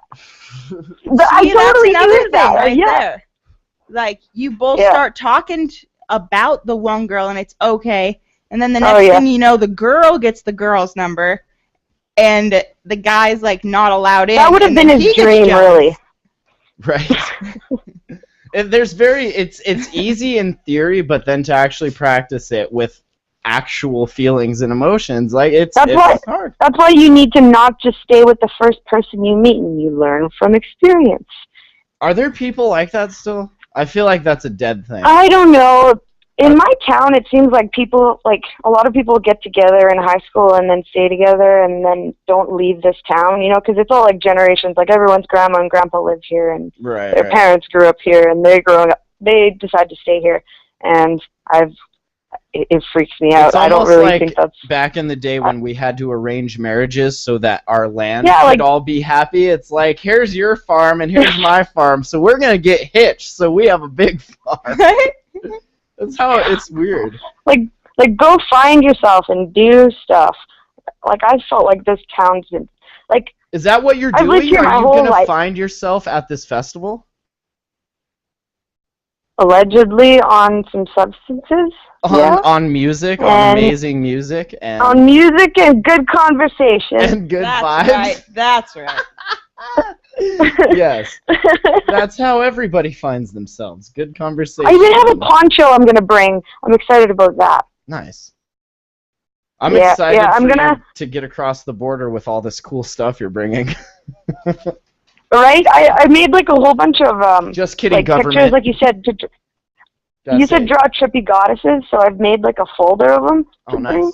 I totally that's another do that. thing right there. Like you both start talking about the one girl, and it's okay, and then the next thing you know, the girl gets the girl's number, and the guy's like not allowed in. That would have been his dream, really. Right. It's easy in theory, but then to actually practice it with actual feelings and emotions, like it's hard. That's why you need to not just stay with the first person you meet, and you learn from experience. Are there people like that still? I feel like that's a dead thing. I don't know. In my town, it seems like a lot of people get together in high school and then stay together and then don't leave this town, because it's all like generations. Like everyone's grandma and grandpa live here, and their parents grew up here, and they decide to stay here, and it freaks me out. I don't really think that's back in the day when we had to arrange marriages so that our land could all be happy. It's like, here's your farm and here's my farm, so we're gonna get hitched so we have a big farm. That's how it's weird. Like go find yourself and do stuff. Like I felt like this town's been like. Is that what you're doing? Are you gonna find yourself at this festival? Allegedly on some substances. On music, on amazing music, and on music and good conversation and good vibes. That's right. Yes, that's how everybody finds themselves. Good conversation. I even have a poncho I'm gonna bring. I'm excited about that. Nice. I'm excited to get across the border with all this cool stuff you're bringing. Right? I made like a whole bunch of just kidding, government. Pictures, like you said. You said draw trippy goddesses, so I've made like a folder of them. Oh, nice.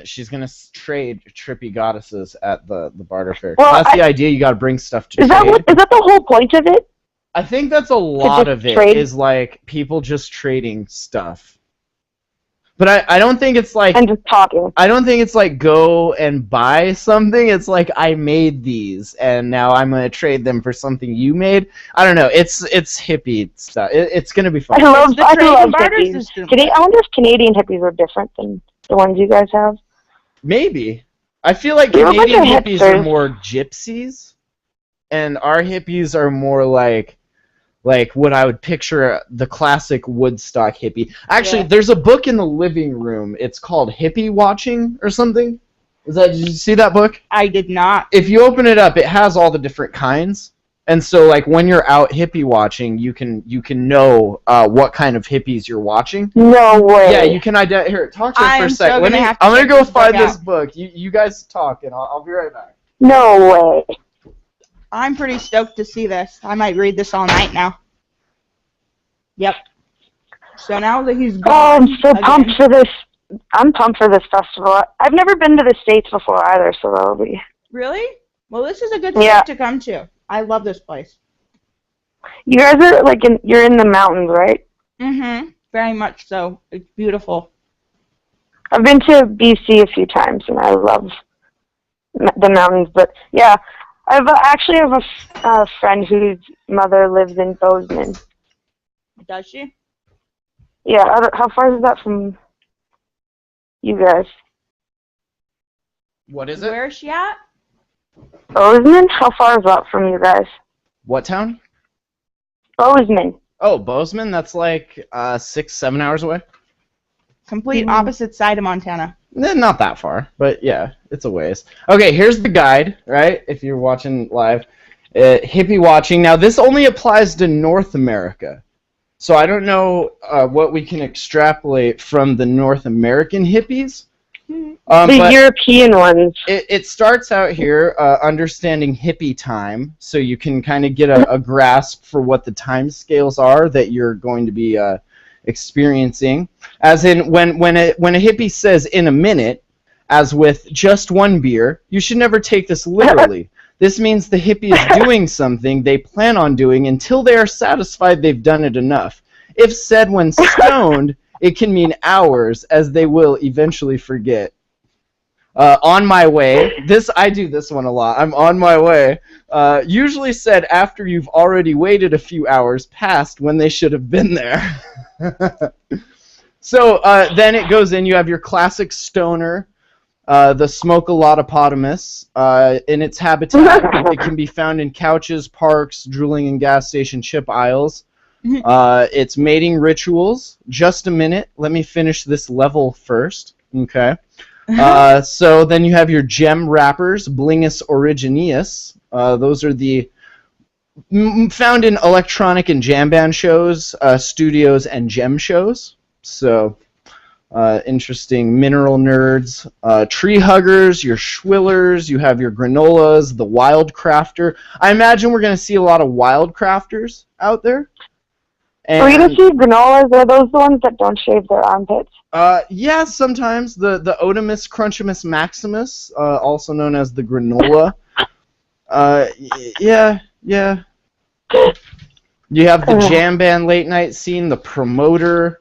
She's gonna trade trippy goddesses at the barter fair. Well, that's the idea. You gotta bring stuff to trade. Is that the whole point of it? I think that's a lot of it. Is like people just trading stuff. But I don't think it's like and just talking. I don't think it's like go and buy something. It's like I made these and now I'm gonna trade them for something you made. I don't know. It's hippie stuff. It's gonna be fun. I love hippies. I wonder if Canadian hippies are different than the ones you guys have. Maybe. I feel like Canadian hippies are more gypsies, and our hippies are more like what I would picture the classic Woodstock hippie. Actually, there's a book in the living room. It's called Hippie Watching or something. Did you see that book? I did not. If you open it up, it has all the different kinds. And so, like, when you're out hippie watching, you can know what kind of hippies you're watching. No way. Yeah, you can identify. Here, talk to us for a second. I'm gonna go find this book. You guys talk, and I'll be right back. No way. I'm pretty stoked to see this. I might read this all night now. Yep. So now that he's gone. Oh, I'm so pumped for this. I'm pumped for this festival. I've never been to the States before either, so that'll be. Really? Well, this is a good state to come to. I love this place. You guys are you're in the mountains, right? Mm-hmm. Very much so. It's beautiful. I've been to BC a few times, and I love the mountains. But yeah, I actually have a friend whose mother lives in Bozeman. Does she? Yeah. How far is that from you guys? What is it? Where is she at? Bozeman? How far is that from you guys? What town? Bozeman. Oh, Bozeman? That's like 6-7 hours away. Complete opposite side of Montana. Not that far, but yeah, it's a ways. Okay, here's the guide, right? If you're watching live. Hippie watching. Now, this only applies to North America. So I don't know what we can extrapolate from the North American hippies. The European ones. It starts out here understanding hippie time, so you can kind of get a grasp for what the time scales are that you're going to be experiencing. As in, when a hippie says in a minute, as with just one beer, you should never take this literally. This means the hippie is doing something they plan on doing until they are satisfied they've done it enough. If said when stoned, it can mean hours, as they will eventually forget. On my way. I do this one a lot. I'm on my way. Usually said after you've already waited a few hours past when they should have been there. So then it goes in. You have your classic stoner, the Smoke-a-Lotopotamus. In its habitat, it can be found in couches, parks, drooling and gas station chip aisles. Its mating rituals. Just a minute. Let me finish this level first. Okay. So then you have your gem wrappers, Blingus originaeus. Those are the found in electronic and jam band shows, studios, and gem shows. So interesting mineral nerds. Tree huggers, your Schwillers, you have your granolas, the wild crafter. I imagine we're going to see a lot of wild crafters out there. And, are we going to see granolas? Are those the ones that don't shave their armpits? Yeah, sometimes. The Otimus Crunchimus Maximus, also known as the granola. Yeah. You have the jam band late night scene, the promoter.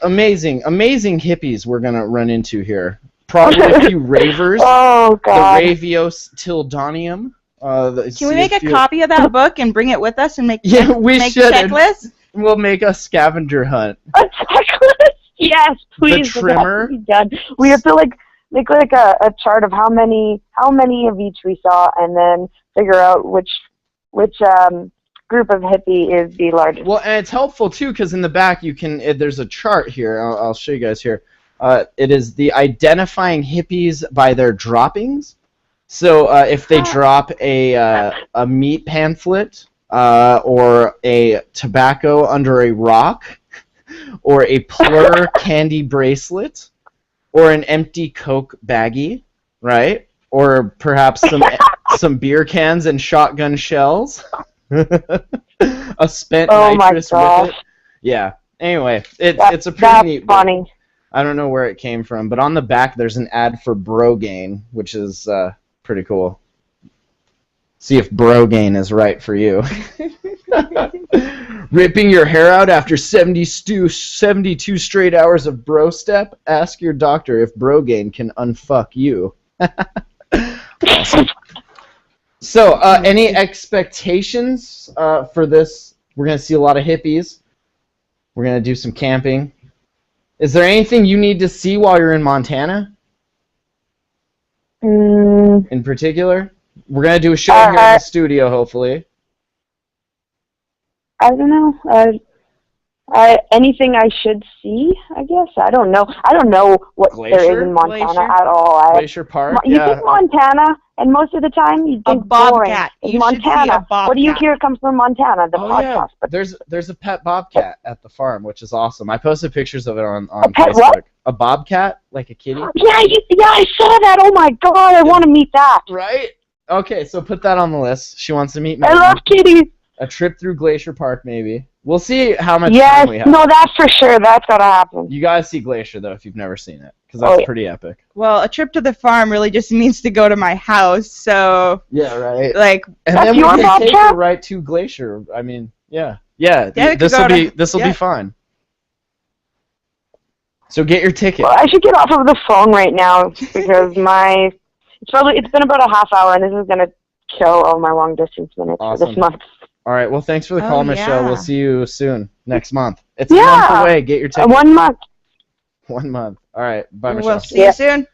Amazing hippies we're going to run into here. Probably a few ravers. Oh, God. The Ravios Tildonium. Can we make a copy of that book and bring it with us and make make should. Checklists? We'll make a scavenger hunt. A checklist? Yes, please. The trimmer? Done. We have to make a chart of how many of each we saw, and then figure out which group of hippie is the largest. Well, and it's helpful too because in the back you can. There's a chart here. I'll show you guys here. It is the identifying hippies by their droppings. So if they drop a meat pamphlet, or a tobacco under a rock, or a Plur candy bracelet, or an empty Coke baggie, right? Or perhaps some beer cans and shotgun shells. A spent nitrous with it. Yeah. Anyway, it's a pretty neat book. Funny. I don't know where it came from, but on the back there's an ad for Brogain, which is pretty cool. See if Brogain is right for you. Ripping your hair out after 72 straight hours of bro step? Ask your doctor if Brogain can unfuck you. Awesome. So, any expectations for this? We're going to see a lot of hippies. We're going to do some camping. Is there anything you need to see while you're in Montana? In particular? We're going to do a show here in the studio, hopefully. I don't know. Anything I should see, I guess. I don't know. I don't know what Glacier? there is in Montana at all. Glacier Park? You think Montana, and most of the time you think bobcat. Boring. Montana. What do you hear comes from Montana? The podcast. Yeah. There's a pet bobcat at the farm, which is awesome. I posted pictures of it on pet Facebook. What? A bobcat, like a kitty. Yeah, I saw that. Oh my God, I want to meet that. Right? Okay, so put that on the list. She wants to meet me. I love kitties. A trip through Glacier Park, maybe. We'll see how much time we have. No, that's for sure. That's gotta happen. You guys see Glacier though, if you've never seen it, because that's pretty epic. Well, a trip to the farm really just means to go to my house, so. Yeah, right. Like. And then we can take her right to Glacier. I mean, yeah. This will be fun. So get your ticket. Well, I should get off of the phone right now because it's been about a half hour, and this is gonna kill all my long distance minutes for this month. All right. Well, thanks for the call, Michelle. We'll see you soon next month. It's a month away. Get your ticket. 1 month. 1 month. All right. Bye, Michelle. We'll see you soon.